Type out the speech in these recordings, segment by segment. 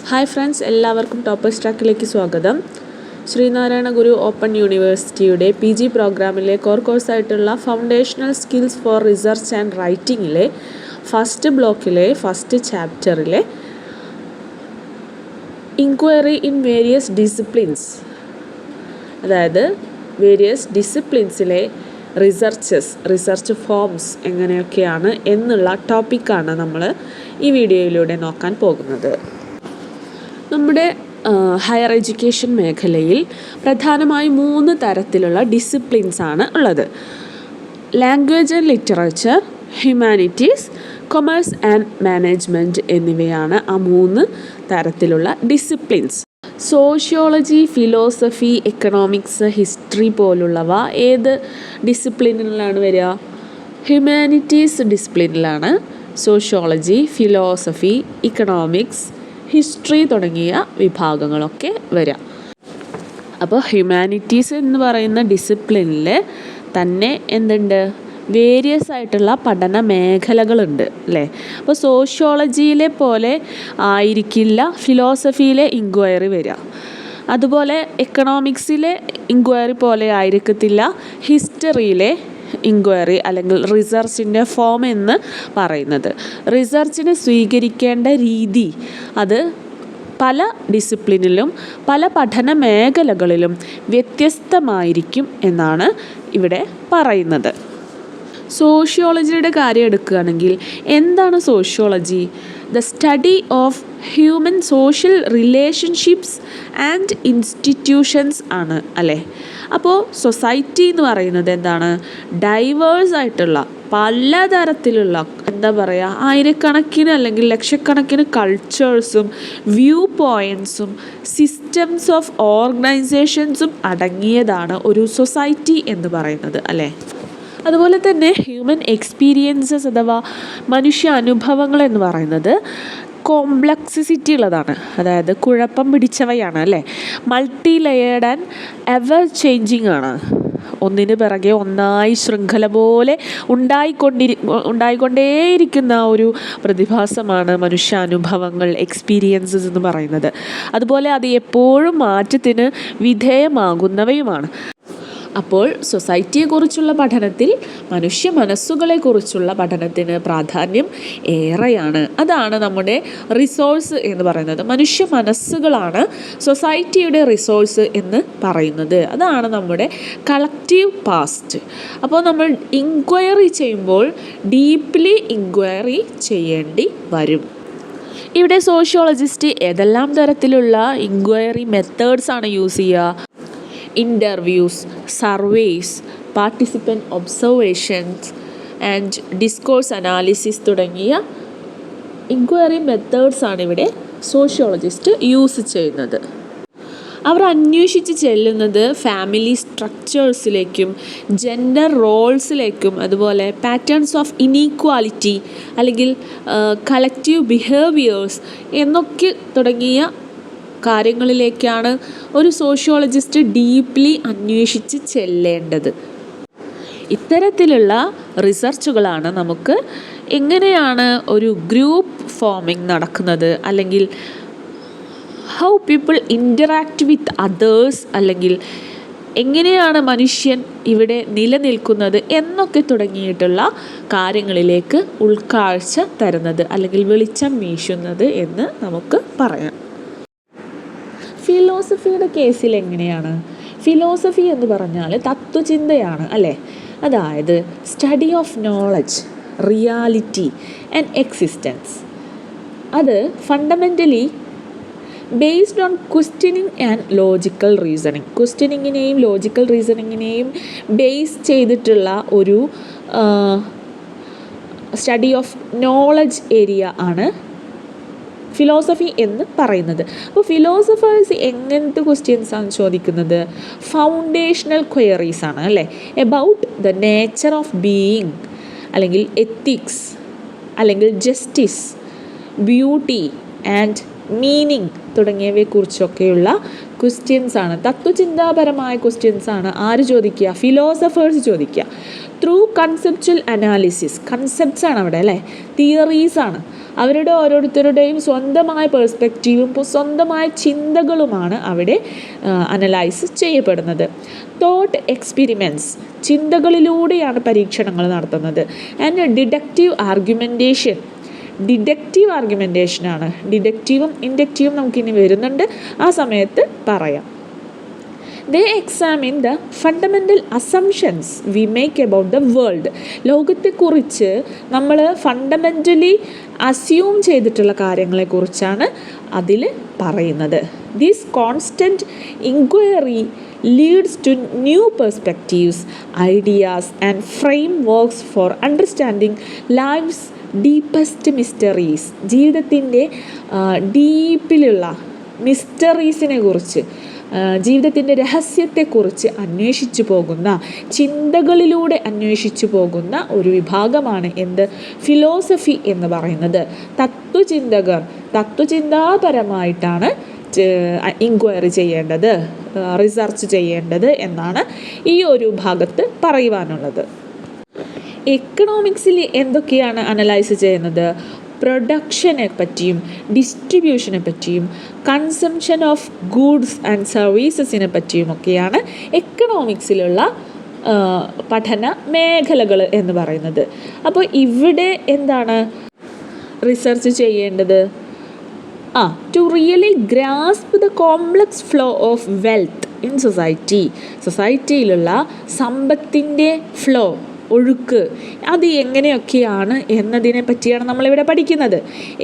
Hi friends, എല്ലാവർക്കും toppers ട്രാക്കിലേക്ക് സ്വാഗതം. ശ്രീനാരായണ ഗുരു ഓപ്പൺ യൂണിവേഴ്സിറ്റിയുടെ PG പ്രോഗ്രാമിലെ കോർ കോഴ്സായിട്ടുള്ള foundational skills for research and റൈറ്റിങ്ങിലെ ഫസ്റ്റ് ബ്ലോക്കിലെ ഫസ്റ്റ് ചാപ്റ്ററിലെ ഇൻക്വയറി ഇൻ വേരിയസ് ഡിസിപ്ലിൻസ്, അതായത് വേരിയസ് ഡിസിപ്ലിൻസിലെ റിസർച്ച് ഫോംസ് എങ്ങനെയൊക്കെയാണ് എന്നുള്ള ടോപ്പിക്കാണ് നമ്മൾ ഈ വീഡിയോയിലൂടെ നോക്കാൻ പോകുന്നത്. നമ്മുടെ ഹയർ എഡ്യൂക്കേഷൻ മേഖലയിൽ പ്രധാനമായും 3 തരത്തിലുള്ള ഡിസിപ്ലിൻസ് ആണ് ഉള്ളത്. Language and literature, humanities, commerce and management എന്നിവയാണ് ആ 3 തരത്തിലുള്ള disciplines. Sociology, philosophy, economics, history പോലുള്ളവ ഏത് ഡിസിപ്ലിനിലാണ് വരിക? ഹ്യൂമാനിറ്റീസ് ഡിസിപ്ലിനിലാണ് സോഷ്യോളജി, ഫിലോസഫി, ഇക്കണോമിക്സ്, ഹിസ്റ്ററി തുടങ്ങിയ വിഭാഗങ്ങളൊക്കെ വരാം. അപ്പോൾ ഹ്യൂമാനിറ്റീസ് എന്ന് പറയുന്ന ഡിസിപ്ലിനിൽ തന്നെ എന്തുണ്ട്? വേരിയസ് ആയിട്ടുള്ള പഠന മേഖലകളുണ്ട് അല്ലേ? അപ്പോൾ സോഷ്യോളജിയിലെ പോലെ ആയിരിക്കില്ല ഫിലോസഫിയിലെ ഇൻക്വയറി വരിക. അതുപോലെ എക്കണോമിക്സിലെ ഇൻക്വയറി പോലെ ആയിരിക്കത്തില്ല ഹിസ്റ്ററിയിലെ ഇൻക്വയറി അല്ലെങ്കിൽ റിസർച്ചിൻ്റെ ഫോം എന്ന് പറയുന്നത്. റിസർച്ചിന് സ്വീകരിക്കേണ്ട രീതി അത് പല ഡിസിപ്ലിനിലും പല പഠന മേഖലകളിലും വ്യത്യസ്തമായിരിക്കും എന്നാണ് ഇവിടെ പറയുന്നത്. സോഷ്യോളജിയുടെ കാര്യം എടുക്കുകയാണെങ്കിൽ എന്താണ് sociology? The study of human social relationships and institutions ആണ് അല്ലേ? അപ്പോൾ സൊസൈറ്റി എന്ന് പറയുന്നത് എന്താണ്? ഡൈവേഴ്സ് ആയിട്ടുള്ള പലതരത്തിലുള്ള ആയിരക്കണക്കിന് അല്ലെങ്കിൽ ലക്ഷക്കണക്കിന് കൾച്ചേഴ്സും വ്യൂ പോയിൻറ്റ്സും സിസ്റ്റംസ് ഓഫ് ഓർഗനൈസേഷൻസും അടങ്ങിയതാണ് ഒരു സൊസൈറ്റി എന്ന് പറയുന്നത് അല്ലേ? അതുപോലെ തന്നെ ഹ്യൂമൻ എക്സ്പീരിയൻസസ് അഥവാ മനുഷ്യ അനുഭവങ്ങൾ എന്ന് പറയുന്നത് കോംപ്ലക്സിറ്റി ഉള്ളതാണ്, അതായത് കുഴപ്പം പിടിച്ചവയാണ് അല്ലേ? Multi layered and ever changing ആണ്. ഒന്നിന് പിറകെ ഒന്നായി ശൃംഖല പോലെ ഉണ്ടായിക്കൊണ്ടേയിരിക്കുന്ന ഒരു പ്രതിഭാസമാണ് മനുഷ്യാനുഭവങ്ങൾ, എക്സ്പീരിയൻസസ് എന്ന് പറയുന്നത്. അതുപോലെ അത് എപ്പോഴും മാറ്റത്തിന് വിധേയമാകുന്നവയുമാണ്. അപ്പോൾ സൊസൈറ്റിയെക്കുറിച്ചുള്ള പഠനത്തിൽ മനുഷ്യ മനസ്സുകളെക്കുറിച്ചുള്ള പഠനത്തിന് പ്രാധാന്യം ഏറെയാണ്. അതാണ് നമ്മുടെ റിസോഴ്സ് എന്ന് പറയുന്നത്. മനുഷ്യ മനസ്സുകളാണ് സൊസൈറ്റിയുടെ റിസോഴ്സ് എന്ന് പറയുന്നത്. അതാണ് നമ്മുടെ കളക്റ്റീവ് പാസ്റ്റ്. അപ്പോൾ നമ്മൾ ഇൻക്വയറി ചെയ്യുമ്പോൾ ഡീപ്ലി ഇൻക്വയറി ചെയ്യേണ്ടി വരും. ഇവിടെ സോഷ്യോളജിസ്റ്റ് ഏതെല്ലാം തരത്തിലുള്ള ഇൻക്വയറി മെത്തേഡ്സാണ് യൂസ് ചെയ്യുക? Interviews, surveys, participant observations and discourse analysis തുടങ്ങിയ ഇൻക്വയറി മെത്തേഡ്സാണ് ഇവിടെ സോഷ്യോളജിസ്റ്റ് യൂസ് ചെയ്യുന്നത്. അവർ അന്വേഷിച്ച് ചെല്ലുന്നത് ഫാമിലി സ്ട്രക്ചേഴ്സിലേക്കും ജെൻഡർ റോൾസിലേക്കും അതുപോലെ പാറ്റേൺസ് ഓഫ് ഇനീക്വാലിറ്റി അല്ലെങ്കിൽ കളക്റ്റീവ് ബിഹേവിയേഴ്സ് എന്നൊക്കെ തുടങ്ങിയ കാര്യങ്ങളിലേക്കാണ് ഒരു സോഷ്യോളജിസ്റ്റ് ഡീപ്ലി അന്വേഷിച്ച് ചെല്ലേണ്ടത്. ഇത്തരത്തിലുള്ള റിസർച്ചുകളാണ് നമുക്ക് എങ്ങനെയാണ് ഒരു ഗ്രൂപ്പ് ഫോമിംഗ് നടക്കുന്നത്, അല്ലെങ്കിൽ how people interact with others, അല്ലെങ്കിൽ എങ്ങനെയാണ് മനുഷ്യൻ ഇവിടെ നിലനിൽക്കുന്നത് എന്നൊക്കെ തുടങ്ങിയിട്ടുള്ള കാര്യങ്ങളിലേക്ക് ഉൾക്കാഴ്ച തരുന്നത് അല്ലെങ്കിൽ വെളിച്ചം വീശുന്നത് എന്ന് നമുക്ക് പറയാം. ഫിലോസഫിയുടെ കേസിൽ എങ്ങനെയാണ്? ഫിലോസഫി എന്ന് പറഞ്ഞാൽ തത്വചിന്തയാണ് അല്ലേ? അതായത് study of knowledge, reality and existence. അത് fundamentally based on questioning and logical reasoning. ക്വസ്റ്റ്യനിങ്ങിനെയും ലോജിക്കൽ റീസണിങ്ങിനെയും ബേസ് ചെയ്തിട്ടുള്ള ഒരു സ്റ്റഡി ഓഫ് നോളജ് ഏരിയ ആണ് ഫിലോസഫി എന്ന് പറയുന്നത്. അപ്പോൾ ഫിലോസഫേഴ്സ് എങ്ങനത്തെ ക്വസ്റ്റ്യൻസാണ് ചോദിക്കുന്നത്? ഫൗണ്ടേഷണൽ ക്വയറീസ് ആണ് അല്ലേ? About the nature of being, അല്ലെങ്കിൽ എത്തിക്സ്, അല്ലെങ്കിൽ ജസ്റ്റിസ്, ബ്യൂട്ടി ആൻഡ് മീനിങ് തുടങ്ങിയവയെക്കുറിച്ചൊക്കെയുള്ള ക്വസ്റ്റ്യൻസാണ്, തത്വചിന്താപരമായ ക്വസ്റ്റ്യൻസാണ് ആര് ചോദിക്കുക? ഫിലോസഫേഴ്സ് ചോദിക്കുക. ത്രൂ കൺസെപ്ച്വൽ അനാലിസിസ്, കൺസെപ്റ്റ്സാണ് അവിടെ അല്ലേ, തിയറീസാണ്, അവരുടെ ഓരോരുത്തരുടെയും സ്വന്തമായ പേഴ്സ്പെക്റ്റീവും സ്വന്തമായ ചിന്തകളുമാണ് അവിടെ അനലൈസ് ചെയ്യപ്പെടുന്നത്. തോട്ട് എക്സ്പെരിമെൻറ്റ്സ്, ചിന്തകളിലൂടെയാണ് പരീക്ഷണങ്ങൾ നടത്തുന്നത്. And deductive ആർഗ്യുമെൻറ്റേഷനാണ്. ഡിഡക്റ്റീവും ഇൻഡക്റ്റീവും നമുക്കിനി വരുന്നുണ്ട്, ആ സമയത്ത് പറയാം. They examine the fundamental assumptions we make about the world. ലോകത്തെക്കുറിച്ച് നമ്മൾ ഫണ്ടമെൻ്റലി അസ്യൂം ചെയ്തിട്ടുള്ള കാര്യങ്ങളെക്കുറിച്ചാണ് അതിൽ പറയുന്നത്. This constant inquiry leads to new perspectives, ideas and frameworks for understanding life's deepest mysteries. ജീവിതത്തിൻ്റെ ഡീപ്പിലുള്ള മിസ്റ്ററീസിനെ കുറിച്ച്, ജീവിതത്തിൻ്റെ രഹസ്യത്തെക്കുറിച്ച് അന്വേഷിച്ചു പോകുന്ന, ചിന്തകളിലൂടെ അന്വേഷിച്ചു പോകുന്ന ഒരു വിഭാഗമാണ് എന്ത്? ഫിലോസഫി എന്ന് പറയുന്നത്. തത്വചിന്താപരമായിട്ടാണ് ഇൻക്വയറി ചെയ്യേണ്ടത്, റിസർച്ച് ചെയ്യേണ്ടത് എന്നാണ് ഈ ഒരു ഭാഗത്ത് പറയുവാനുള്ളത്. എക്കണോമിക്സിൽ എന്തൊക്കെയാണ് അനലൈസ് ചെയ്യുന്നത്? പ്രൊഡക്ഷനെ പറ്റിയും ഡിസ്ട്രിബ്യൂഷനെ പറ്റിയും കൺസംഷൻ ഓഫ് ഗൂഡ്സ് ആൻഡ് സർവീസസിനെ പറ്റിയുമൊക്കെയാണ് എക്കണോമിക്സിലുള്ള പഠന മേഖലകൾ എന്ന് പറയുന്നത്. അപ്പോൾ ഇവിടെ എന്താണ് റിസർച്ച് ചെയ്യേണ്ടത്? To really grasp the complex flow of wealth in സൊസൈറ്റിയിലുള്ള സമ്പത്തിൻ്റെ ഫ്ലോ, ഒഴുക്ക്, അത് എങ്ങനെയൊക്കെയാണ് എന്നതിനെ പറ്റിയാണ് നമ്മളിവിടെ പഠിക്കുന്നത്.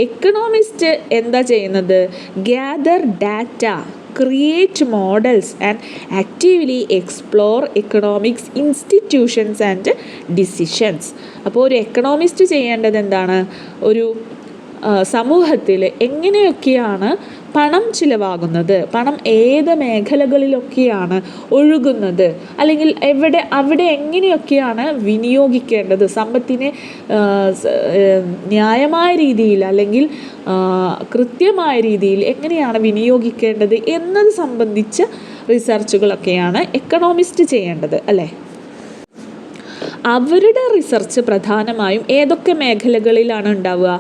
എക്കണോമിസ്റ്റ് എന്താ ചെയ്യുന്നത്? Gather data, create models and actively explore economics institutions and decisions. അപ്പോൾ ഒരു എക്കണോമിസ്റ്റ് ചെയ്യേണ്ടത് എന്താണ്? ഒരു സമൂഹത്തിൽ എങ്ങനെയൊക്കെയാണ് പണം ചിലവാകുന്നത്, പണം ഏത് മേഖലകളിലൊക്കെയാണ് ഒഴുകുന്നത്, അല്ലെങ്കിൽ അവിടെ എങ്ങനെയൊക്കെയാണ് വിനിയോഗിക്കേണ്ടത്, സമ്പത്തിനെ ന്യായമായ രീതിയിൽ അല്ലെങ്കിൽ കൃത്യമായ രീതിയിൽ എങ്ങനെയാണ് വിനിയോഗിക്കേണ്ടത് എന്നത് സംബന്ധിച്ച റിസർച്ചുകളൊക്കെയാണ് എക്കണോമിസ്റ്റ് ചെയ്യേണ്ടത് അല്ലേ. അവരുടെ റിസർച്ച് പ്രധാനമായും ഏതൊക്കെ മേഖലകളിലാണ് ഉണ്ടാവുക?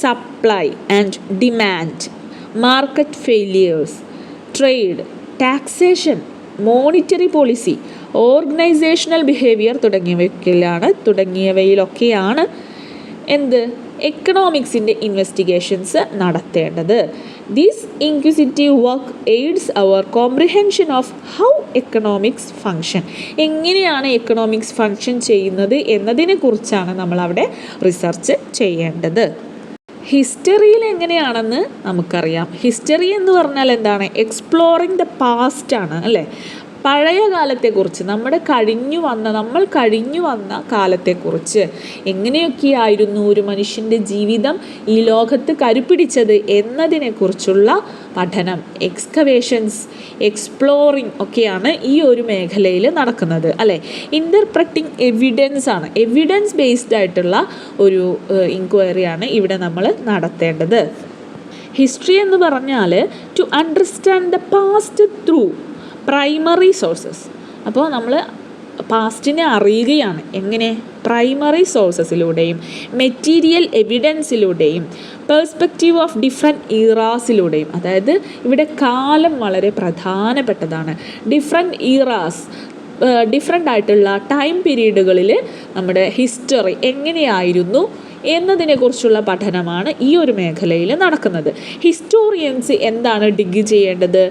Supply and demand, market failures, trade, taxation, monetary policy, organisational behaviour തുടങ്ങിയവയിലൊക്കെയാണ് എന്ത്? എക്കണോമിക്സിൻ്റെ ഇൻവെസ്റ്റിഗേഷൻസ് നടത്തേണ്ടത്. This inquisitive work aids our comprehension of how economics function, എങ്ങനെയാണ് എക്കണോമിക്സ് ഫങ്ഷൻ ചെയ്യുന്നത് എന്നതിനെക്കുറിച്ചാണ് നമ്മളവിടെ റിസർച്ച് ചെയ്യേണ്ടത്. ഹിസ്റ്ററിയിൽ എങ്ങനെയാണെന്ന് നമുക്കറിയാം. ഹിസ്റ്ററി എന്ന് പറഞ്ഞാൽ എന്താണ്? എക്സ്പ്ലോറിങ് ദ പാസ്റ്റ് ആണ് അല്ലേ. പഴയ കാലത്തെക്കുറിച്ച്, നമ്മൾ കഴിഞ്ഞു വന്ന കാലത്തെക്കുറിച്ച്, എങ്ങനെയൊക്കെയായിരുന്നു ഒരു മനുഷ്യൻ്റെ ജീവിതം ഈ ലോകത്ത് കരുപിടിച്ചത് എന്നതിനെക്കുറിച്ചുള്ള പഠനം, എക്സ്കവേഷൻസ്, എക്സ്പ്ലോറിങ് ഒക്കെയാണ് ഈ ഒരു മേഖലയിൽ നടക്കുന്നത് അല്ലേ. ഇൻ്റർപ്രറ്റിംഗ് എവിഡൻസ് ആണ്, എവിഡൻസ് ബേസ്ഡ് ആയിട്ടുള്ള ഒരു ഇൻക്വയറിയാണ് ഇവിടെ നമ്മൾ നടത്തേണ്ടത്. ഹിസ്റ്ററി എന്ന് പറഞ്ഞാൽ to understand the past through primary sources. അപ്പോൾ നമ്മൾ പാസ്റ്റിനെ അറിയുകയാണ് എങ്ങനെ? പ്രൈമറി സോഴ്സസിലൂടെയും മെറ്റീരിയൽ എവിഡൻസിലൂടെയും പേഴ്സ്പെക്റ്റീവ് ഓഫ് ഡിഫറെൻറ്റ് ഈറാസിലൂടെയും. അതായത് ഇവിടെ കാലം വളരെ പ്രധാനപ്പെട്ടതാണ്. ഡിഫറെൻറ്റ് ഈറാസ്, ഡിഫറെൻ്റ് ആയിട്ടുള്ള ടൈം പീരീഡുകളിൽ നമ്മുടെ ഹിസ്റ്ററി എങ്ങനെയായിരുന്നു എന്നതിനെക്കുറിച്ചുള്ള പഠനമാണ് ഈ ഒരു മേഖലയിൽ നടക്കുന്നത്. ഹിസ്റ്റോറിയൻസ് എന്താണ് ഡിഗ് ചെയ്യേണ്ടത്?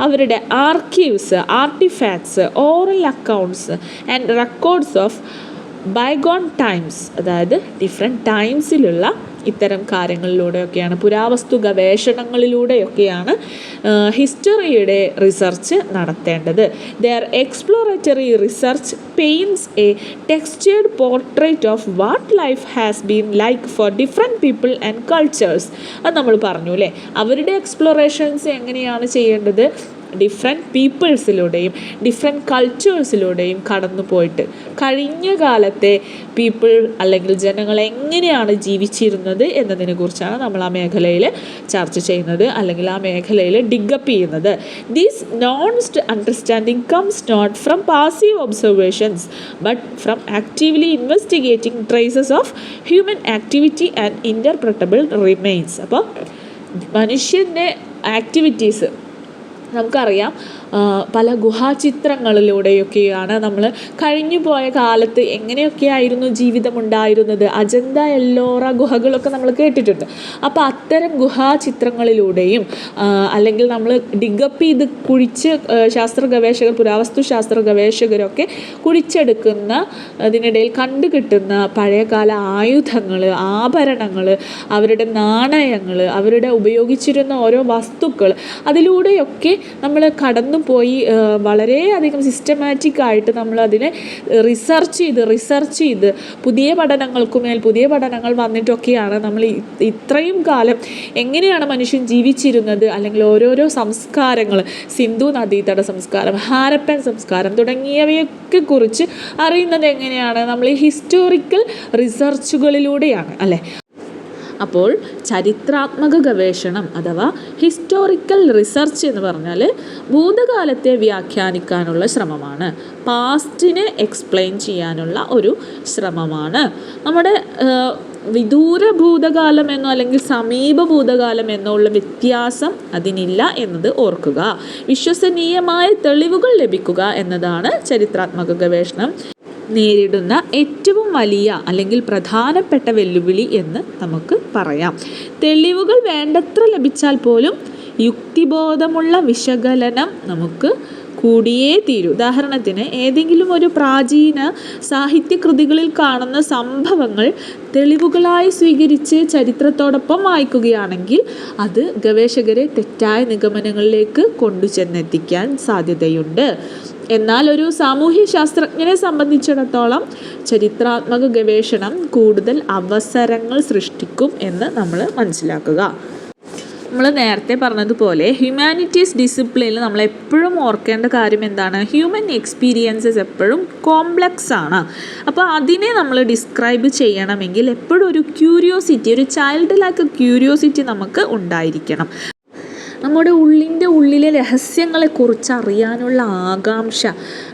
അവരുടെ archives, artifacts, oral accounts and records of bygone times, അതായത് ഡിഫറെൻറ്റ് ടൈംസിലുള്ള ഇത്തരം കാര്യങ്ങളിലൂടെയൊക്കെയാണ്, പുരാവസ്തു ഗവേഷണങ്ങളിലൂടെയൊക്കെയാണ് ഹിസ്റ്ററിയുടെ റിസർച്ച് നടത്തേണ്ടത്. Their exploratory research paints a textured portrait of what life has been like for different people and cultures. അത് നമ്മൾ പറഞ്ഞു അല്ലേ. അവരുടെ എക്സ്പ്ലോറേഷൻസ് എങ്ങനെയാണ് ചെയ്യേണ്ടത്? ഡിഫറെൻറ്റ് പീപ്പിൾസിലൂടെയും ഡിഫറെൻറ്റ് കൾച്ചേഴ്സിലൂടെയും കടന്നു പോയിട്ട് കഴിഞ്ഞ കാലത്തെ പീപ്പിൾ അല്ലെങ്കിൽ ജനങ്ങൾ എങ്ങനെയാണ് ജീവിച്ചിരുന്നത് എന്നതിനെ കുറിച്ചാണ് നമ്മൾ ആ മേഖലയിൽ ചർച്ച ചെയ്യുന്നത്, അല്ലെങ്കിൽ ആ മേഖലയിൽ ഡിഗപ്പ് ചെയ്യുന്നത്. This nuanced understanding comes not from passive observations but from actively investigating traces of human activity and interpretable remains. അപ്പോൾ മനുഷ്യൻ്റെ ആക്ടിവിറ്റീസ് നമുക്കറിയാം, പല ഗുഹാചിത്രങ്ങളിലൂടെയൊക്കെയാണ് നമ്മൾ കഴിഞ്ഞു പോയ കാലത്ത് എങ്ങനെയൊക്കെയായിരുന്നു ജീവിതമുണ്ടായിരുന്നത്. അജന്ത എല്ലോറ ഗുഹകളൊക്കെ നമ്മൾ കേട്ടിട്ടുണ്ട്. അപ്പോൾ അത്തരം ഗുഹാചിത്രങ്ങളിലൂടെയും അല്ലെങ്കിൽ നമ്മൾ ഡിഗപ്പ് ചെയ്ത് കുഴിച്ച് ശാസ്ത്ര ഗവേഷകർ, പുരാവസ്തു ശാസ്ത്ര ഗവേഷകരൊക്കെ കുഴിച്ചെടുക്കുന്ന അതിനിടയിൽ കണ്ടുകിട്ടുന്ന പഴയകാല ആയുധങ്ങൾ, ആഭരണങ്ങൾ, അവരുടെ നാണയങ്ങൾ, അവരുടെ ഉപയോഗിച്ചിരുന്ന ഓരോ വസ്തുക്കൾ, അതിലൂടെയൊക്കെ നമ്മൾ കടന്നു പോയി വളരെയധികം സിസ്റ്റമാറ്റിക്കായിട്ട് നമ്മളതിനെ റിസർച്ച് ചെയ്ത് പുതിയ പഠനങ്ങൾക്കുമേൽ പുതിയ പഠനങ്ങൾ വന്നിട്ടൊക്കെയാണ് നമ്മൾ ഇത്രയും കാലം എങ്ങനെയാണ് മനുഷ്യൻ ജീവിച്ചിരുന്നത്, അല്ലെങ്കിൽ ഓരോരോ സംസ്കാരങ്ങൾ, സിന്ധു നദീതട സംസ്കാരം, ഹാരപ്പൻ സംസ്കാരം തുടങ്ങിയവയൊക്കെ കുറിച്ച് അറിയുന്നത് എങ്ങനെയാണ്? നമ്മൾ ഈ ഹിസ്റ്റോറിക്കൽ റിസർച്ചുകളിലൂടെയാണ്, അല്ലേ? അപ്പോൾ ചരിത്രാത്മക ഗവേഷണം അഥവാ ഹിസ്റ്റോറിക്കൽ റിസർച്ച് എന്ന് പറഞ്ഞാൽ ഭൂതകാലത്തെ വ്യാഖ്യാനിക്കാനുള്ള ശ്രമമാണ്, പാസ്റ്റിനെ എക്സ്പ്ലെയിൻ ചെയ്യാനുള്ള ഒരു ശ്രമമാണ്. നമ്മുടെ വിദൂര ഭൂതകാലം എന്നോ അല്ലെങ്കിൽ സമീപ ഭൂതകാലം എന്നോ ഉള്ള വ്യത്യാസം അതിനില്ല എന്നത് ഓർക്കുക. വിശ്വസനീയമായ തെളിവുകൾ ലഭിക്കുക എന്നതാണ് ചരിത്രാത്മക ഗവേഷണം നേരിടുന്ന ഏറ്റവും വലിയ അല്ലെങ്കിൽ പ്രധാനപ്പെട്ട വെല്ലുവിളി എന്ന് നമുക്ക് പറയാം. തെളിവുകൾ വേണ്ടത്ര ലഭിച്ചാൽ പോലും യുക്തിബോധമുള്ള വിശകലനം നമുക്ക് കൂടിയേ തീരൂ. ഉദാഹരണത്തിന് ഏതെങ്കിലും ഒരു പ്രാചീന സാഹിത്യകൃതികളിൽ കാണുന്ന സംഭവങ്ങൾ തെളിവുകളായി സ്വീകരിച്ച് ചരിത്രത്തോടൊപ്പം വായിക്കുകയാണെങ്കിൽ അത് ഗവേഷകരെ തെറ്റായ നിഗമനങ്ങളിലേക്ക് കൊണ്ടുചെന്നെത്തിക്കാൻ സാധ്യതയുണ്ട്. എന്നാൽ ഒരു സാമൂഹ്യ ശാസ്ത്രജ്ഞനെ സംബന്ധിച്ചിടത്തോളം ചരിത്രാത്മക ഗവേഷണം കൂടുതൽ അവസരങ്ങൾ സൃഷ്ടിക്കും എന്ന് നമ്മൾ മനസ്സിലാക്കുക. നമ്മൾ നേരത്തെ പറഞ്ഞതുപോലെ ഹ്യൂമാനിറ്റീസ് ഡിസിപ്ലിനിൽ നമ്മൾ എപ്പോഴും ഓർക്കേണ്ട കാര്യം എന്താണ്? ഹ്യൂമൻ എക്സ്പീരിയൻസസ് എപ്പോഴും കോംപ്ലക്സ് ആണ്. അപ്പോൾ അതിനെ നമ്മൾ ഡിസ്ക്രൈബ് ചെയ്യണമെങ്കിൽ എപ്പോഴും ഒരു ക്യൂരിയോസിറ്റി, ഒരു ചൈൽഡ് ലൈക്ക് ക്യൂരിയോസിറ്റി നമുക്ക് ഉണ്ടായിരിക്കണം. നമ്മുടെ ഉള്ളിലെ രഹസ്യങ്ങളെക്കുറിച്ച് അറിയാനുള്ള ആകാംക്ഷ,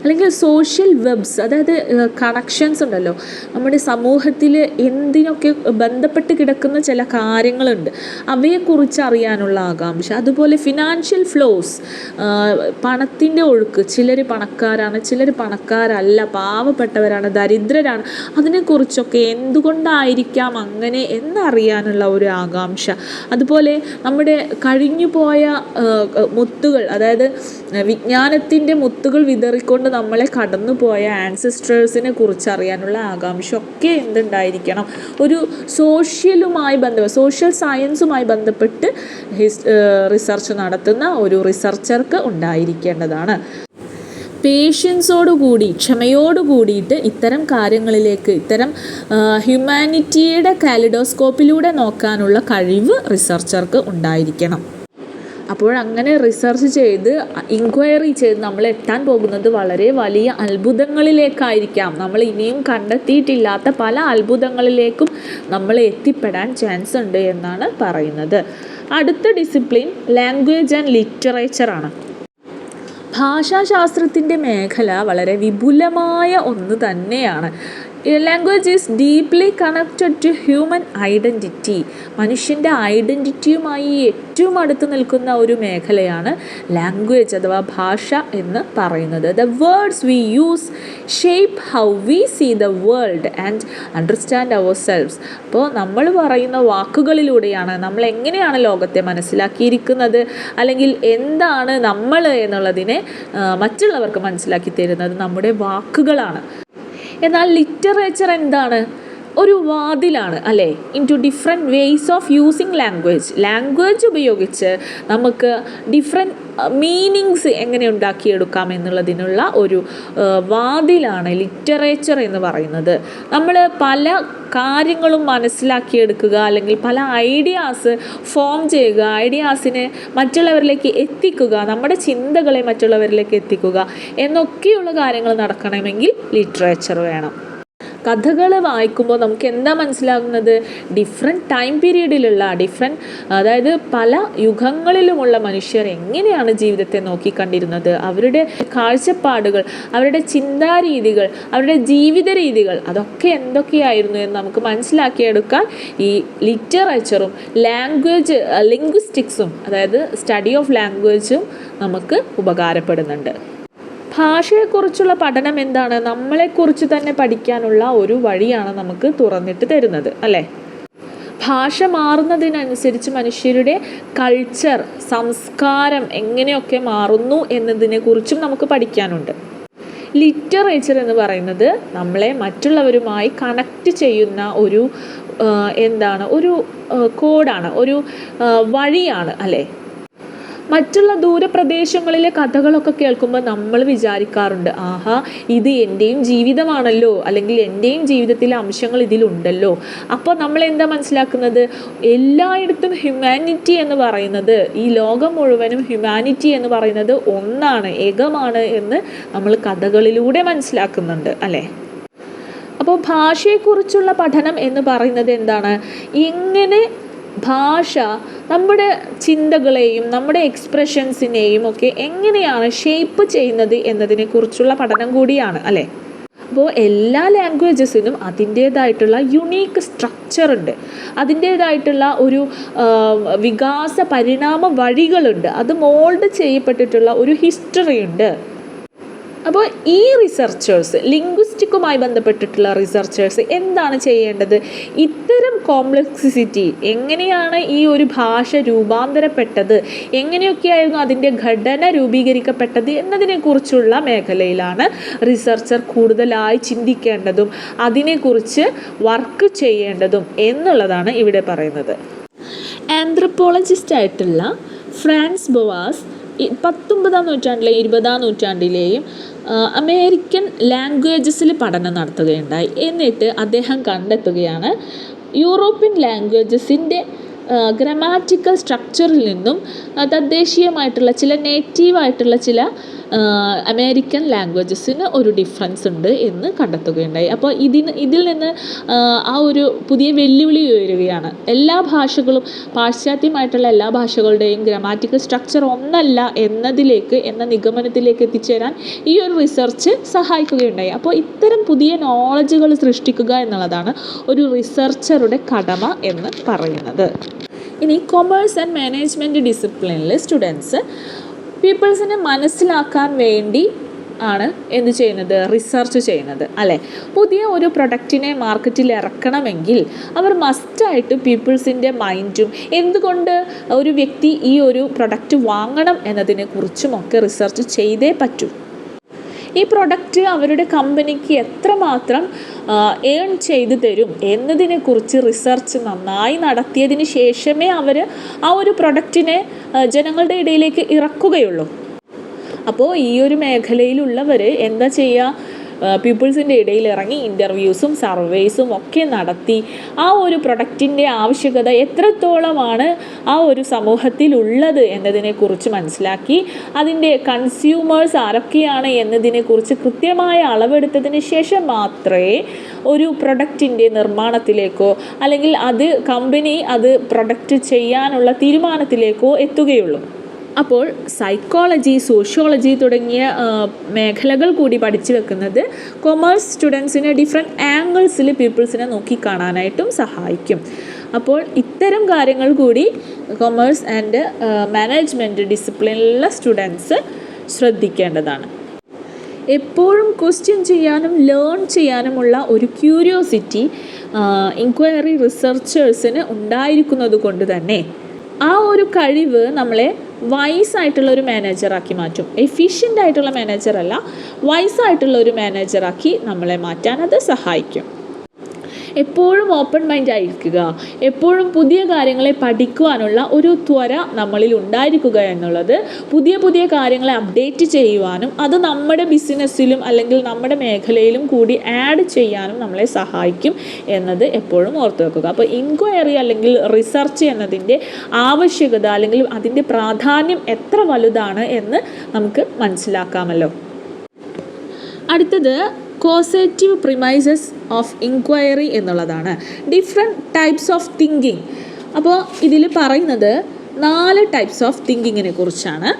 അല്ലെങ്കിൽ സോഷ്യൽ വെബ്സ്, അതായത് കണക്ഷൻസ് ഉണ്ടല്ലോ, നമ്മുടെ സമൂഹത്തിൽ എന്തിനൊക്കെ ബന്ധപ്പെട്ട് കിടക്കുന്ന ചില കാര്യങ്ങളുണ്ട്, അവയെക്കുറിച്ച് അറിയാനുള്ള ആകാംക്ഷ. അതുപോലെ ഫിനാൻഷ്യൽ ഫ്ലോസ്, പണത്തിൻ്റെ ഒഴുക്ക്, ചിലർ പണക്കാരാണ്, ചിലർ പണക്കാരല്ല, പാവപ്പെട്ടവരാണ്, ദരിദ്രരാണ്, അതിനെക്കുറിച്ചൊക്കെ എന്തുകൊണ്ടായിരിക്കാം അങ്ങനെ എന്നറിയാനുള്ള ഒരു ആകാംക്ഷ. അതുപോലെ നമ്മുടെ കഴിഞ്ഞുപോയ മുത്തുകൾ, അതായത് വിജ്ഞാനത്തിൻ്റെ മുത്തുകൾ വിതറിക്കൊണ്ട് നമ്മളെ കടന്നുപോയ ആൻസിസ്റ്റേഴ്സിനെ കുറിച്ച് അറിയാനുള്ള ആകാംക്ഷ ഒക്കെ എന്തുണ്ടായിരിക്കണം? ഒരു സോഷ്യൽ സയൻസുമായി ബന്ധപ്പെട്ട് റിസർച്ച് നടത്തുന്ന ഒരു റിസർച്ചർക്ക് ഉണ്ടായിരിക്കേണ്ടതാണ്. പേഷ്യൻസോടുകൂടി, ക്ഷമയോടുകൂടിയിട്ട് ഇത്തരം കാര്യങ്ങളിലേക്ക്, ഇത്തരം ഹ്യൂമാനിറ്റിയുടെ കാലിഡോസ്കോപ്പിലൂടെ നോക്കാനുള്ള കഴിവ് റിസർച്ചർക്ക് ഉണ്ടായിരിക്കണം. അപ്പോഴങ്ങനെ റിസർച്ച് ചെയ്ത് ഇൻക്വയറി ചെയ്ത് നമ്മൾ എത്താൻ പോകുന്നത് വളരെ വലിയ അത്ഭുതങ്ങളിലേക്കായിരിക്കാം. നമ്മൾ ഇനിയും കണ്ടെത്തിയിട്ടില്ലാത്ത പല അത്ഭുതങ്ങളിലേക്കും നമ്മൾ എത്തിപ്പെടാൻ ചാൻസ് ഉണ്ട് എന്നാണ് പറയുന്നത്. അടുത്ത ഡിസിപ്ലിൻ ലാംഗ്വേജ് ആൻഡ് ലിറ്ററേച്ചറാണ്. ഭാഷാശാസ്ത്രത്തിൻ്റെ മേഖല വളരെ വിപുലമായ ഒന്ന് തന്നെയാണ്. Language is deeply connected to human identity. മനുഷ്യൻ്റെ ഐഡൻറ്റിറ്റിയുമായി ഏറ്റവും അടുത്ത് നിൽക്കുന്ന ഒരു മേഖലയാണ് ലാംഗ്വേജ് അഥവാ ഭാഷ എന്ന് പറയുന്നത്. The words we use shape how we see the world and understand ourselves. അപ്പോൾ നമ്മൾ പറയുന്ന വാക്കുകളിലൂടെയാണ് നമ്മൾ എങ്ങനെയാണ് ലോകത്തെ മനസ്സിലാക്കിയിരിക്കുന്നത്, അല്ലെങ്കിൽ എന്താണ് നമ്മൾ എന്നുള്ളതിനെ മറ്റുള്ളവർക്ക് മനസ്സിലാക്കി തരുന്നത് നമ്മുടെ വാക്കുകളാണ്. എന്നാൽ ലിറ്ററേച്ചർ എന്താണ്? ഒരു വാതിലാണ് അല്ലേ into different ways of using language ഉപയോഗിച്ച് നമുക്ക് ഡിഫറെൻറ്റ് മീനിങ്സ് എങ്ങനെ ഉണ്ടാക്കിയെടുക്കാം എന്നുള്ളതിനുള്ള ഒരു വാതിലാണ് ലിറ്ററേച്ചർ എന്ന് പറയുന്നത്. നമ്മൾ പല കാര്യങ്ങളും മനസ്സിലാക്കിയെടുക്കുക, അല്ലെങ്കിൽ പല ഐഡിയാസ് ഫോം ചെയ്യുക, ഐഡിയാസിനെ മറ്റുള്ളവരിലേക്ക് എത്തിക്കുക, നമ്മുടെ ചിന്തകളെ മറ്റുള്ളവരിലേക്ക് എത്തിക്കുക എന്നൊക്കെയുള്ള കാര്യങ്ങൾ നടക്കണമെങ്കിൽ ലിറ്ററേച്ചർ വേണം. കഥകൾ വായിക്കുമ്പോൾ നമുക്ക് എന്താ മനസ്സിലാകുന്നത്? ഡിഫറെൻറ്റ് ടൈം പീരീഡിലുള്ള അതായത് പല യുഗങ്ങളിലുമുള്ള മനുഷ്യർ എങ്ങനെയാണ് ജീവിതത്തെ നോക്കിക്കണ്ടിരുന്നത്, അവരുടെ കാഴ്ചപ്പാടുകൾ, അവരുടെ ചിന്താരീതികൾ, അവരുടെ ജീവിത രീതികൾ, അതൊക്കെ എന്തൊക്കെയായിരുന്നു എന്ന് നമുക്ക് മനസ്സിലാക്കിയെടുക്കാൻ ഈ ലിറ്ററേച്ചറും ലിംഗ്വിസ്റ്റിക്സും അതായത് സ്റ്റഡി ഓഫ് ലാംഗ്വേജും നമുക്ക് ഉപകാരപ്പെടുന്നുണ്ട്. ഭാഷയെക്കുറിച്ചുള്ള പഠനം എന്താണ്? നമ്മളെക്കുറിച്ച് തന്നെ പഠിക്കാനുള്ള ഒരു വഴിയാണ് നമുക്ക് തുറന്നിട്ട് തരുന്നത് അല്ലേ. ഭാഷ മാറുന്നതിനനുസരിച്ച് മനുഷ്യരുടെ കൾച്ചർ, സംസ്കാരം എങ്ങനെയൊക്കെ മാറുന്നു എന്നതിനെക്കുറിച്ചും നമുക്ക് പഠിക്കാനുണ്ട്. ലിറ്ററേച്ചർ എന്ന് പറയുന്നത് നമ്മളെ മറ്റുള്ളവരുമായി കണക്റ്റ് ചെയ്യുന്ന ഒരു കോഡാണ്, ഒരു വഴിയാണ് അല്ലേ. മറ്റുള്ള ദൂരപ്രദേശങ്ങളിലെ കഥകളൊക്കെ കേൾക്കുമ്പോൾ നമ്മൾ വിചാരിക്കാറുണ്ട്, ആഹാ ഇത് എൻ്റെയും ജീവിതമാണല്ലോ, അല്ലെങ്കിൽ എൻ്റെയും ജീവിതത്തിലെ അംശങ്ങൾ ഇതിലുണ്ടല്ലോ. അപ്പോൾ നമ്മൾ എന്താ മനസ്സിലാക്കുന്നത്? എല്ലായിടത്തും ഹ്യൂമാനിറ്റി എന്ന് പറയുന്നത്, ഈ ലോകം മുഴുവനും ഹ്യൂമാനിറ്റി എന്ന് പറയുന്നത് ഒന്നാണ്, ഏകമാണ് എന്ന് നമ്മൾ കഥകളിലൂടെ മനസ്സിലാക്കുന്നുണ്ട് അല്ലേ. അപ്പോൾ ഭാഷയെക്കുറിച്ചുള്ള പഠനം എന്ന് പറയുന്നത് എന്താണ്? എങ്ങനെ ഭാഷ നമ്മുടെ ചിന്തകളെയും നമ്മുടെ എക്സ്പ്രഷൻസിനെയും ഒക്കെ എങ്ങനെയാണ് ഷേപ്പ് ചെയ്യുന്നത് എന്നതിനെക്കുറിച്ചുള്ള പഠനം കൂടിയാണ് അല്ലേ. അപ്പോൾ എല്ലാ ലാംഗ്വേജസിനും അതിൻ്റേതായിട്ടുള്ള യുണീക്ക് സ്ട്രക്ചർ ഉണ്ട്, അതിൻ്റേതായിട്ടുള്ള ഒരു വികാസ പരിണാമ വഴികളുണ്ട്, അത് മോൾഡ് ചെയ്യപ്പെട്ടിട്ടുള്ള ഒരു ഹിസ്റ്ററി ഉണ്ട്. അപ്പോൾ ഈ റിസർച്ചേഴ്സ്, ലിംഗ്വിസ്റ്റിക്കുമായി ബന്ധപ്പെട്ടിട്ടുള്ള റിസർച്ചേഴ്സ് എന്താണ് ചെയ്യേണ്ടത്? ഇത്തരം കോംപ്ലക്സിറ്റി, എങ്ങനെയാണ് ഈ ഒരു ഭാഷ രൂപാന്തരപ്പെട്ടത്, എങ്ങനെയൊക്കെയായിരുന്നു അതിൻ്റെ ഘടന രൂപീകരിക്കപ്പെട്ടത് എന്നതിനെക്കുറിച്ചുള്ള മേഖലയിലാണ് റിസർച്ചർ കൂടുതലായി ചിന്തിക്കേണ്ടതും അതിനെക്കുറിച്ച് വർക്ക് ചെയ്യേണ്ടതും എന്നുള്ളതാണ് ഇവിടെ പറയുന്നത്. ആന്ത്രപ്പോളജിസ്റ്റായിട്ടുള്ള ഫ്രാൻസ് ബൊവാസ് 19-ാം നൂറ്റാണ്ടിലെയും 20-ാം നൂറ്റാണ്ടിലെയും അമേരിക്കൻ ലാംഗ്വേജസിൽ പഠനം നടത്തുകയുണ്ടായി. എന്നിട്ട് അദ്ദേഹം കണ്ടെത്തുകയാണ് യൂറോപ്യൻ ലാംഗ്വേജസിൻ്റെ ഗ്രാമാറ്റിക്കൽ സ്ട്രക്ചറിൽ നിന്നും തദ്ദേശീയമായിട്ടുള്ള നേറ്റീവായിട്ടുള്ള ചില അമേരിക്കൻ ലാംഗ്വേജസിന് ഒരു ഡിഫറൻസ് ഉണ്ട് എന്ന് കണ്ടെത്തുകയുണ്ടായി. അപ്പോൾ ഇതിൽ നിന്ന് ആ ഒരു പുതിയ വെല്ലുവിളി ഉയരുകയാണ്. എല്ലാ ഭാഷകളും, പാശ്ചാത്യമായിട്ടുള്ള എല്ലാ ഭാഷകളുടെയും ഗ്രാമാറ്റിക്കൽ സ്ട്രക്ചർ ഒന്നല്ല എന്ന നിഗമനത്തിലേക്ക് എത്തിച്ചേരാൻ ഈ ഒരു റിസർച്ച് സഹായിക്കുകയുണ്ടായി. അപ്പോൾ ഇത്തരം പുതിയ നോളജുകൾ സൃഷ്ടിക്കുക എന്നുള്ളതാണ് ഒരു റിസർച്ചറുടെ കടമ എന്ന് പറയുന്നത്. ഇനി കൊമേഴ്സ് ആൻഡ് മാനേജ്മെൻറ്റ് ഡിസിപ്ലിനിൽ സ്റ്റുഡൻസ് പീപ്പിൾസിനെ മനസ്സിലാക്കാൻ വേണ്ടി ആണ് എന്ത് ചെയ്യുന്നത്? റിസർച്ച് ചെയ്യുന്നത് അല്ലേ. പുതിയ ഒരു പ്രൊഡക്റ്റിനെ മാർക്കറ്റിൽ ഇറക്കണമെങ്കിൽ അവർ മസ്റ്റായിട്ട് പീപ്പിൾസിൻ്റെ മൈൻഡും എന്തുകൊണ്ട് ഒരു വ്യക്തി ഈ ഒരു പ്രൊഡക്റ്റ് വാങ്ങണം എന്നതിനെക്കുറിച്ചുമൊക്കെ റിസർച്ച് ചെയ്തേ പറ്റൂ. ഈ പ്രൊഡക്റ്റ് അവരുടെ കമ്പനിക്ക് എത്രമാത്രം ഏൺ ചെയ്തു തരും എന്നതിനെക്കുറിച്ച് റിസർച്ച് നന്നായി നടത്തിയതിന് ശേഷമേ അവർ ആ ഒരു പ്രൊഡക്റ്റിനെ ജനങ്ങളുടെ ഇടയിലേക്ക് ഇറക്കുകയുള്ളൂ. അപ്പോൾ ഈ ഒരു മേഖലയിലുള്ളവർ എന്താ ചെയ്യുക? പീപ്പിൾസിൻ്റെ ഇടയിൽ ഇറങ്ങി ഇൻ്റർവ്യൂസും സർവേസും ഒക്കെ നടത്തി ആ ഒരു പ്രൊഡക്റ്റിൻ്റെ ആവശ്യകത എത്രത്തോളമാണ് ആ ഒരു സമൂഹത്തിലുള്ളത് എന്നതിനെക്കുറിച്ച് മനസ്സിലാക്കി അതിൻ്റെ കൺസ്യൂമേഴ്സ് ആരൊക്കെയാണ് എന്നതിനെക്കുറിച്ച് കൃത്യമായ അളവെടുത്തതിന് ശേഷം മാത്രമേ ഒരു പ്രൊഡക്റ്റിൻ്റെ നിർമ്മാണത്തിലേക്കോ അല്ലെങ്കിൽ കമ്പനി അത് പ്രൊഡക്റ്റ് ചെയ്യാനുള്ള തീരുമാനത്തിലേക്കോ എത്തുകയുള്ളൂ. അപ്പോൾ സൈക്കോളജി, സോഷ്യോളജി തുടങ്ങിയ മേഖലകൾ കൂടി പഠിച്ചു വെക്കുന്നത് കൊമേഴ്സ് സ്റ്റുഡൻസിനെ ഡിഫറെൻറ്റ് ആംഗിൾസിൽ പീപ്പിൾസിനെ നോക്കിക്കാണാനായിട്ടും സഹായിക്കും. അപ്പോൾ ഇത്തരം കാര്യങ്ങൾ കൂടി കൊമേഴ്സ് ആൻഡ് മാനേജ്മെൻറ്റ് ഡിസിപ്ലിനിലുള്ള സ്റ്റുഡൻസ് ശ്രദ്ധിക്കേണ്ടതാണ്. എപ്പോഴും ക്വസ്റ്റ്യൻ ചെയ്യാനും ലേൺ ചെയ്യാനുമുള്ള ഒരു ക്യൂരിയോസിറ്റി ഇൻക്വയറി റിസർച്ചേഴ്സിന് ഉണ്ടായിരിക്കുന്നത് കൊണ്ട് തന്നെ ആ ഒരു കഴിവ് നമ്മളെ വൈസായിട്ടുള്ള ഒരു മാനേജറാക്കി മാറ്റും. എഫിഷ്യൻ്റ് ആയിട്ടുള്ള മാനേജറല്ല, വൈസായിട്ടുള്ള ഒരു മാനേജറാക്കി നമ്മളെ മാറ്റാൻ അത് സഹായിക്കും. എപ്പോഴും ഓപ്പൺ മൈൻഡ് ആയിരിക്കുക, എപ്പോഴും പുതിയ കാര്യങ്ങളെ പഠിക്കുവാനുള്ള ഒരു ത്വര നമ്മളിൽ ഉണ്ടായിരിക്കുക എന്നുള്ളത് പുതിയ പുതിയ കാര്യങ്ങളെ അപ്ഡേറ്റ് ചെയ്യുവാനും അത് നമ്മുടെ ബിസിനസ്സിലും അല്ലെങ്കിൽ നമ്മുടെ മേഖലയിലും കൂടി ആഡ് ചെയ്യാനും നമ്മളെ സഹായിക്കും എന്നത് എപ്പോഴും ഓർത്തു വെക്കുക. അപ്പോൾ ഇൻക്വയറി അല്ലെങ്കിൽ റിസർച്ച് എന്നതിൻ്റെ ആവശ്യകത അല്ലെങ്കിൽ അതിൻ്റെ പ്രാധാന്യം എത്ര വലുതാണ് എന്ന് നമുക്ക് മനസ്സിലാക്കാമല്ലോ. അടുത്തത് കോസേറ്റീവ് പ്രിമൈസസ് ഓഫ് ഇൻക്വയറി എന്നുള്ളതാണ്. Different types of thinking. അപ്പോൾ ഇതിൽ പറയുന്നത് 4 ടൈപ്സ് ഓഫ് തിങ്കിങ്ങിനെ കുറിച്ചാണ്.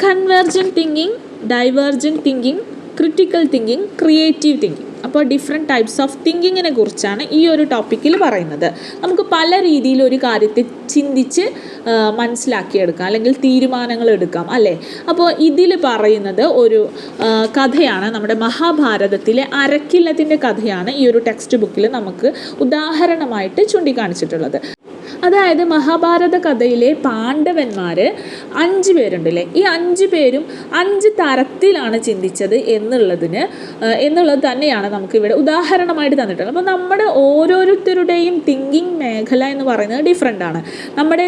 Convergent thinking, divergent thinking, critical thinking, creative thinking. അപ്പോൾ ഡിഫറെൻറ്റ് ടൈപ്സ് ഓഫ് തിങ്കിങ്ങിനെ കുറിച്ചാണ് ഈ ഒരു ടോപ്പിക്കിൽ പറയുന്നത്. നമുക്ക് പല രീതിയിൽ ഒരു കാര്യത്തെ ചിന്തിച്ച് മനസ്സിലാക്കിയെടുക്കാം അല്ലെങ്കിൽ തീരുമാനങ്ങൾ എടുക്കാം അല്ലേ. അപ്പോൾ ഇതിൽ പറയുന്നത് ഒരു കഥയാണ്, നമ്മുടെ മഹാഭാരതത്തിലെ അരക്കില്ലത്തിൻ്റെ കഥയാണ് ഈ ഒരു ടെക്സ്റ്റ് ബുക്കിൽ നമുക്ക് ഉദാഹരണമായിട്ട് ചൂണ്ടിക്കാണിച്ചിട്ടുള്ളത്. അതായത് മഹാഭാരത കഥയിലെ പാണ്ഡവന്മാർ 5 പേരുണ്ടല്ലേ, ഈ 5 പേരും 5 തരത്തിലാണ് ചിന്തിച്ചത് എന്നുള്ളത് തന്നെയാണ് നമുക്കിവിടെ ഉദാഹരണമായിട്ട് തന്നിട്ടുള്ളത്. അപ്പോൾ നമ്മുടെ ഓരോരുത്തരുടെയും തിങ്കിങ് മേഖല എന്ന് പറയുന്നത് ഡിഫറെൻ്റ് ആണ്. നമ്മുടെ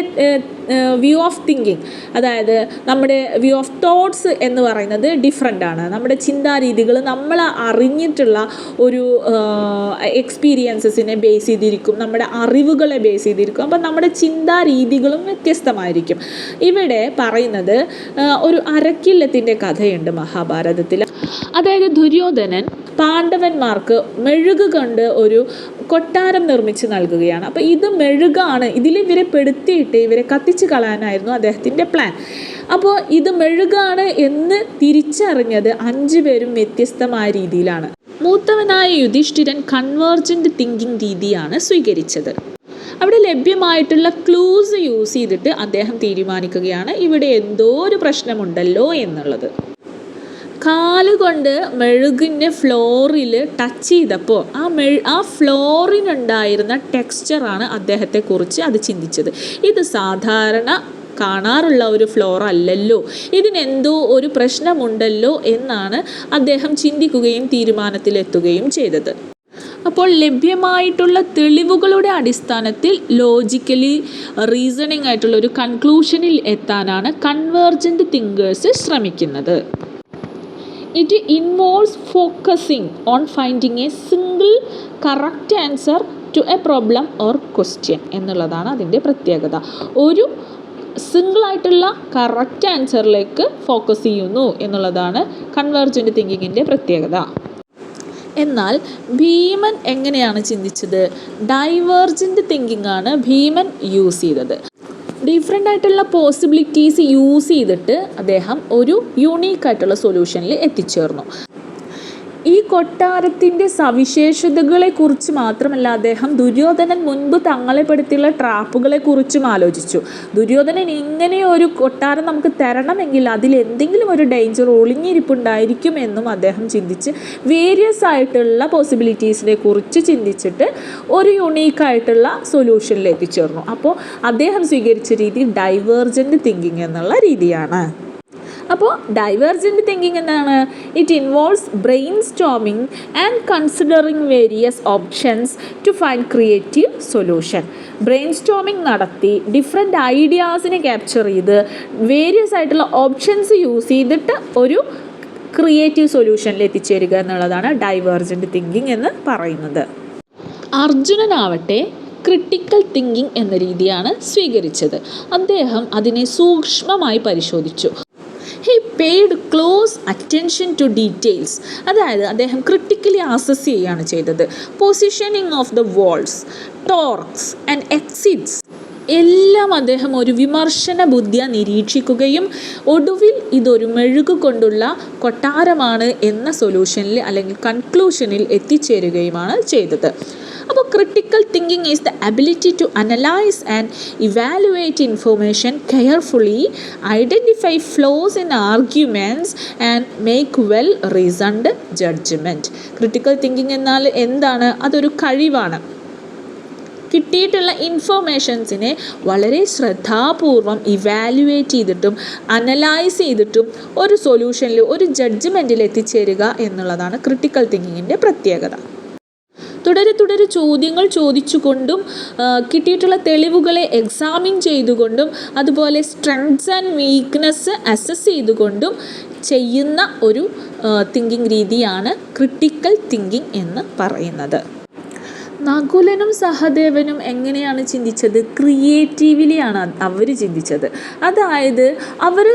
വ്യൂ ഓഫ് തിങ്കിങ്, അതായത് നമ്മുടെ വ്യൂ ഓഫ് തോട്ട്സ് എന്ന് പറയുന്നത് ഡിഫറെൻ്റ് ആണ്. നമ്മുടെ ചിന്താരീതികൾ നമ്മൾ അറിഞ്ഞിട്ടുള്ള ഒരു എക്സ്പീരിയൻസസിനെ ബേസ് ചെയ്തിരിക്കും, നമ്മുടെ അറിവുകളെ ബേസ് ചെയ്തിരിക്കും. അപ്പം നമ്മുടെ ചിന്താരീതികളും വ്യത്യസ്തമായിരിക്കും. ഇവിടെ പറയുന്നത് ഒരു അരക്കില്ലത്തിൻ്റെ കഥയുണ്ട് മഹാഭാരതത്തിൽ. അതായത് ദുര്യോധനൻ പാണ്ഡവന്മാർക്ക് മെഴുക് കൊണ്ട് ഒരു കൊട്ടാരം നിർമ്മിച്ച് നൽകുകയാണ്. അപ്പോൾ ഇത് മെഴുകാണ്, ഇതിലിവരെ പെടുത്തിയിട്ട് ഇവരെ കത്തിച്ച് കളയാനായിരുന്നു അദ്ദേഹത്തിൻ്റെ പ്ലാൻ. അപ്പോൾ ഇത് മെഴുകാണ് എന്ന് തിരിച്ചറിഞ്ഞത് 5 പേരും വ്യത്യസ്തമായ രീതിയിലാണ്. മൂത്തവനായ യുധിഷ്ഠിരൻ കൺവേർജൻറ്റ് തിങ്കിങ് രീതിയാണ് സ്വീകരിച്ചത്. അവിടെ ലഭ്യമായിട്ടുള്ള ക്ലൂസ് യൂസ് ചെയ്തിട്ട് അദ്ദേഹം തീരുമാനിക്കുകയാണ് ഇവിടെ എന്തോ ഒരു പ്രശ്നമുണ്ടല്ലോ എന്നുള്ളത്. കാലുകൊണ്ട് മെഴുകിൻ്റെ ഫ്ലോറിൽ ടച്ച് ചെയ്തപ്പോൾ ആ ഫ്ലോറിനുണ്ടായിരുന്ന ടെക്സ്ചറാണ് അദ്ദേഹത്തെക്കുറിച്ച് അത് ചിന്തിച്ചത്. ഇത് സാധാരണ കാണാറുള്ള ഒരു ഫ്ലോർ അല്ലല്ലോ, ഇതിനെന്തോ ഒരു പ്രശ്നമുണ്ടല്ലോ എന്നാണ് അദ്ദേഹം ചിന്തിക്കുകയും തീരുമാനത്തിലെത്തുകയും ചെയ്തത്. അപ്പോൾ ലഭ്യമായിട്ടുള്ള തെളിവുകളുടെ അടിസ്ഥാനത്തിൽ ലോജിക്കലി റീസണിങ് ആയിട്ടുള്ള ഒരു കൺക്ലൂഷനിൽ എത്താനാണ് കൺവേർജൻറ്റ് തിങ്കേഴ്സ് ശ്രമിക്കുന്നത്. It involves focusing on finding a single correct answer to a problem or question എന്നുള്ളതാണ് അതിൻ്റെ പ്രത്യേകത. ഒരു സിംഗിളായിട്ടുള്ള കറക്റ്റ് ആൻസറിലേക്ക് ഫോക്കസ് ചെയ്യുന്നു എന്നുള്ളതാണ് കൺവേർജൻറ്റ് തിങ്കിങ്ങിൻ്റെ പ്രത്യേകത. എന്നാൽ ഭീമൻ എങ്ങനെയാണ് ചിന്തിച്ചത്? ഡൈവേർജൻറ്റ് തിങ്കിങ് ആണ് ഭീമൻ യൂസ് ചെയ്തത്. ഡിഫറെൻ്റ് ആയിട്ടുള്ള പോസിബിലിറ്റീസ് യൂസ് ചെയ്തിട്ട് അദ്ദേഹം ഒരു യൂണീക്കായിട്ടുള്ള സൊല്യൂഷനിൽ എത്തിച്ചേർന്നു. ഈ കൊട്ടാരത്തിൻ്റെ സവിശേഷതകളെക്കുറിച്ച് മാത്രമല്ല അദ്ദേഹം ദുര്യോധനൻ മുൻപ് തങ്ങളെ പെടുത്തിയുള്ള ട്രാപ്പുകളെക്കുറിച്ചും ആലോചിച്ചു. ദുര്യോധനൻ ഇങ്ങനെ ഒരു കൊട്ടാരം നമുക്ക് തരണമെങ്കിൽ അതിലെന്തെങ്കിലും ഒരു ഡേഞ്ചർ ഒളിഞ്ഞിരിപ്പുണ്ടായിരിക്കും എന്നും അദ്ദേഹം ചിന്തിച്ച് വേരിയസ് ആയിട്ടുള്ള പോസിബിലിറ്റീസിനെ കുറിച്ച് ചിന്തിച്ചിട്ട് ഒരു യുണീക്കായിട്ടുള്ള സൊല്യൂഷനിൽ എത്തിച്ചേർന്നു. അപ്പോൾ അദ്ദേഹം സ്വീകരിച്ച രീതി ഡൈവേർജൻറ്റ് തിങ്കിങ് എന്നുള്ള രീതിയാണ്. അപ്പോൾ ഡൈവേർജൻറ്റ് തിങ്കിങ് എന്താണ്? It involves brainstorming and considering various options to find creative solution. Brainstorming നടത്തി ഡിഫറെൻ്റ് ഐഡിയാസിനെ ക്യാപ്ചർ ചെയ്ത് വേരിയസ് ആയിട്ടുള്ള ഓപ്ഷൻസ് യൂസ് ചെയ്തിട്ട് ഒരു ക്രിയേറ്റീവ് സൊല്യൂഷനിൽ എത്തിച്ചേരുക എന്നുള്ളതാണ് ഡൈവേർജൻറ്റ് തിങ്കിങ് എന്ന് പറയുന്നത്. അർജുനനാവട്ടെ ക്രിട്ടിക്കൽ തിങ്കിങ് എന്ന രീതിയാണ് സ്വീകരിച്ചത്. അദ്ദേഹം അതിനെ സൂക്ഷ്മമായി പരിശോധിച്ചു. He paid close attention to details. അതായത് അദ്ദേഹം ക്രിട്ടിക്കലി അസസ് ചെയ്യുകയാണ് ചെയ്തത്. Positioning of the walls, torches and exits എല്ലാം അദ്ദേഹം ഒരു വിമർശന ബുദ്ധിയ നിരീക്ഷിക്കുകയും ഒടുവിൽ ഇതൊരു മെഴുകു കൊണ്ടുള്ള കൊട്ടാരമാണ് എന്ന സൊല്യൂഷനിൽ അല്ലെങ്കിൽ കൺക്ലൂഷനിൽ എത്തിച്ചേരുകയുമാണ് ചെയ്തത്. അപ്പോൾ critical thinking is the ability to analyse and evaluate information carefully, identify flaws in arguments and make well reasoned judgment. Critical thinking എന്നാൽ എന്താണ്? അതൊരു കഴിവാണ്. കിട്ടിയിട്ടുള്ള ഇൻഫോർമേഷൻസിനെ വളരെ ശ്രദ്ധാപൂർവം ഇവാലുവേറ്റ് ചെയ്തിട്ടും അനലൈസ് ചെയ്തിട്ടും ഒരു സൊല്യൂഷനിൽ ഒരു ജഡ്ജ്മെൻറ്റിൽ എത്തിച്ചേരുക എന്നുള്ളതാണ് ക്രിട്ടിക്കൽ തിങ്കിങ്ങിൻ്റെ പ്രത്യേകത. തുടരെ ചോദ്യങ്ങൾ ചോദിച്ചുകൊണ്ടും കിട്ടിയിട്ടുള്ള തെളിവുകളെ എക്സാമിൻ ചെയ്തുകൊണ്ടും അതുപോലെ സ്ട്രെങ്ത്സ് ആൻഡ് വീക്ക്നെസ് അസസ് ചെയ്തുകൊണ്ടും ചെയ്യുന്ന ഒരു തിങ്കിങ് രീതിയാണ് ക്രിട്ടിക്കൽ തിങ്കിങ് എന്ന് പറയുന്നത്. നകുലനും സഹദേവനും എങ്ങനെയാണ് ചിന്തിച്ചത്? ക്രിയേറ്റീവ്ലിയാണ് അവർ ചിന്തിച്ചത്. അതായത് അവർ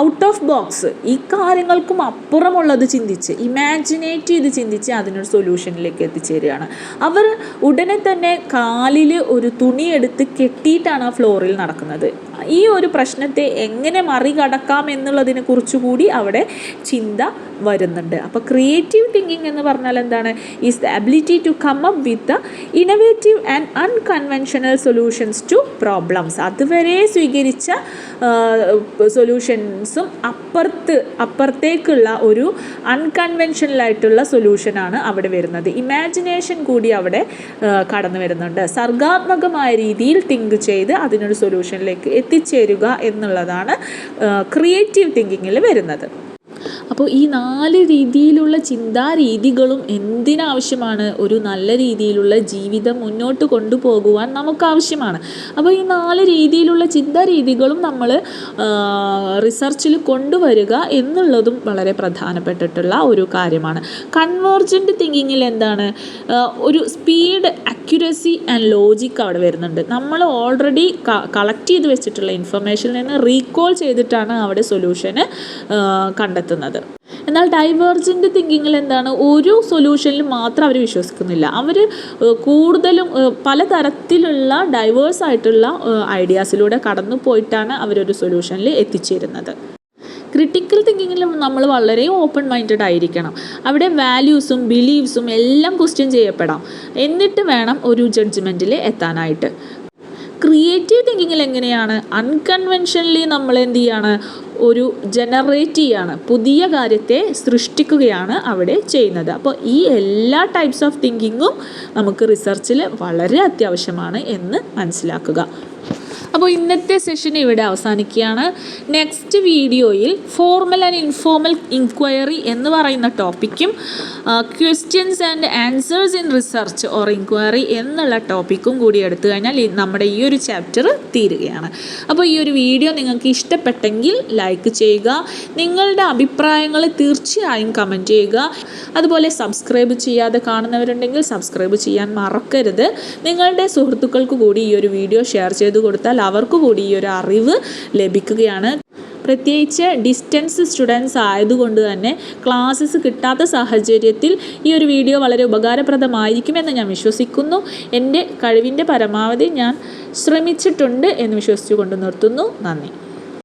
ഔട്ട് ഓഫ് ബോക്സ്, ഈ കാര്യങ്ങൾക്കും അപ്പുറമുള്ളത് ചിന്തിച്ച് ഇമാജിനേറ്റ് ചെയ്ത് ചിന്തിച്ച് അതിനൊരു സൊല്യൂഷനിലേക്ക് എത്തിച്ചേരുകയാണ്. അവർ ഉടനെ തന്നെ കാലിൽ ഒരു തുണിയെടുത്ത് കെട്ടിയിട്ടാണ് ആ ഫ്ലോറിൽ നടക്കുന്നത്. ഈ ഒരു പ്രശ്നത്തെ എങ്ങനെ മറികടക്കാം എന്നുള്ളതിനെ കുറിച്ചുകൂടി അവിടെ ചിന്ത വരുന്നുണ്ട്. അപ്പോൾ ക്രിയേറ്റീവ് തിങ്കിങ് എന്ന് പറഞ്ഞാൽ എന്താണ്? Is the ability to come up with the innovative and unconventional solutions to problems. അതുവരെ സ്വീകരിച്ച സൊല്യൂഷൻസും അപ്പുറത്തേക്കുള്ള ഒരു അൺകൺവെൻഷണലായിട്ടുള്ള സൊല്യൂഷനാണ് അവിടെ വരുന്നത്. ഇമാജിനേഷൻ കൂടി അവിടെ കടന്നു വരുന്നുണ്ട്. സർഗാത്മകമായ രീതിയിൽ തിങ്ക് ചെയ്ത് അതിനൊരു സൊല്യൂഷനിലേക്ക് എത്തിച്ചേരുക എന്നുള്ളതാണ് ക്രിയേറ്റീവ് തിങ്കിങ്ങിൽ വരുന്നത്. അപ്പോൾ ഈ 4 രീതിയിലുള്ള ചിന്താരീതികളും എന്തിനാവശ്യമാണ്? ഒരു നല്ല രീതിയിലുള്ള ജീവിതം മുന്നോട്ട് കൊണ്ടുപോകുവാൻ നമുക്കാവശ്യമാണ്. അപ്പോൾ ഈ 4 രീതിയിലുള്ള ചിന്താരീതികളും നമ്മൾ റിസർച്ചിൽ കൊണ്ടുവരിക എന്നുള്ളതും വളരെ പ്രധാനപ്പെട്ടിട്ടുള്ള ഒരു കാര്യമാണ്. കൺവേർജൻറ്റ് തിങ്കിങ്ങിൽ എന്താണ്? ഒരു സ്പീഡ്, അക്യുറസി ആൻഡ് ലോജിക് അവിടെ വരുന്നുണ്ട്. നമ്മൾ ഓൾറെഡി കളക്ട് ചെയ്ത് വെച്ചിട്ടുള്ള ഇൻഫർമേഷനിൽ നിന്ന് റീകോൾ ചെയ്തിട്ടാണ് അവിടെ സൊല്യൂഷന് കണ്ടെത്തുന്നത്. എന്നാൽ ഡൈവേർജൻ്റ് തിങ്കിങ്ങിൽ എന്താണ്? ഒരു സൊല്യൂഷനിൽ മാത്രം അവർ വിശ്വസിക്കുന്നില്ല. അവർ കൂടുതലും പലതരത്തിലുള്ള ഡൈവേഴ്സ് ആയിട്ടുള്ള ഐഡിയാസിലൂടെ കടന്നു പോയിട്ടാണ് അവരൊരു സൊല്യൂഷനിൽ എത്തിച്ചേരുന്നത്. ക്രിട്ടിക്കൽ തിങ്കിങ്ങിൽ നമ്മൾ വളരെ ഓപ്പൺ മൈൻഡഡ് ആയിരിക്കണം. അവിടെ വാല്യൂസും ബിലീവ്സും എല്ലാം ക്വസ്റ്റ്യൻ ചെയ്യപ്പെടാം. എന്നിട്ട് വേണം ഒരു ജഡ്ജ്മെൻറ്റിൽ എത്താനായിട്ട്. ക്രിയേറ്റീവ് തിങ്കിങ്ങിൽ എങ്ങനെയാണ്? അൺകൺവെൻഷനലി നമ്മൾ എന്ത് ചെയ്യാണ്? ഒരു ജനറേറ്റ് ചെയ്യാണ്, പുതിയ കാര്യത്തെ സൃഷ്ടിക്കുകയാണ് അവിടെ ചെയ്യുന്നത്. അപ്പോൾ ഈ എല്ലാ ടൈപ്സ് ഓഫ് തിങ്കിങ്ങും നമുക്ക് റിസർച്ചിൽ വളരെ അത്യാവശ്യമാണ് എന്ന് മനസ്സിലാക്കുക. അപ്പോൾ ഇന്നത്തെ സെഷൻ ഇവിടെ അവസാനിക്കുകയാണ്. നെക്സ്റ്റ് വീഡിയോയിൽ ഫോർമൽ ആൻഡ് ഇൻഫോർമൽ ഇൻക്വയറി എന്ന് പറയുന്ന ടോപ്പിക്കും questions and answers in research or inquiry എന്നുള്ള ടോപ്പിക്കും കൂടി എടുത്തു കഴിഞ്ഞാൽ നമ്മുടെ ഈ ഒരു ചാപ്റ്റർ തീരുകയാണ്. അപ്പോൾ ഈ ഒരു വീഡിയോ നിങ്ങൾക്ക് ഇഷ്ടപ്പെട്ടെങ്കിൽ ലൈക്ക് ചെയ്യുക. നിങ്ങളുടെ അഭിപ്രായങ്ങൾ തീർച്ചയായും കമൻറ്റ് ചെയ്യുക. അതുപോലെ സബ്സ്ക്രൈബ് ചെയ്യാതെ കാണുന്നവരുണ്ടെങ്കിൽ സബ്സ്ക്രൈബ് ചെയ്യാൻ മറക്കരുത്. നിങ്ങളുടെ സുഹൃത്തുക്കൾക്ക് കൂടി ഈ ഒരു വീഡിയോ ഷെയർ ചെയ്ത് കൊടുത്താൽ അവർക്ക് കൂടി ഈ ഒരു അറിവ് ലഭിക്കുകയാണ്. പ്രത്യേകിച്ച് ഡിസ്റ്റൻസ് സ്റ്റുഡൻസ് ആയതുകൊണ്ട് തന്നെ ക്ലാസ്സസ് കിട്ടാത്ത സാഹചര്യത്തിൽ ഈ ഒരു വീഡിയോ വളരെ ഉപകാരപ്രദമായിരിക്കുമെന്ന് ഞാൻ വിശ്വസിക്കുന്നു. എൻ്റെ കഴിവിൻ്റെ പരമാവധി ഞാൻ ശ്രമിച്ചിട്ടുണ്ട് എന്ന് വിശ്വസിച്ചുകൊണ്ട് നിർത്തുന്നു. നന്ദി.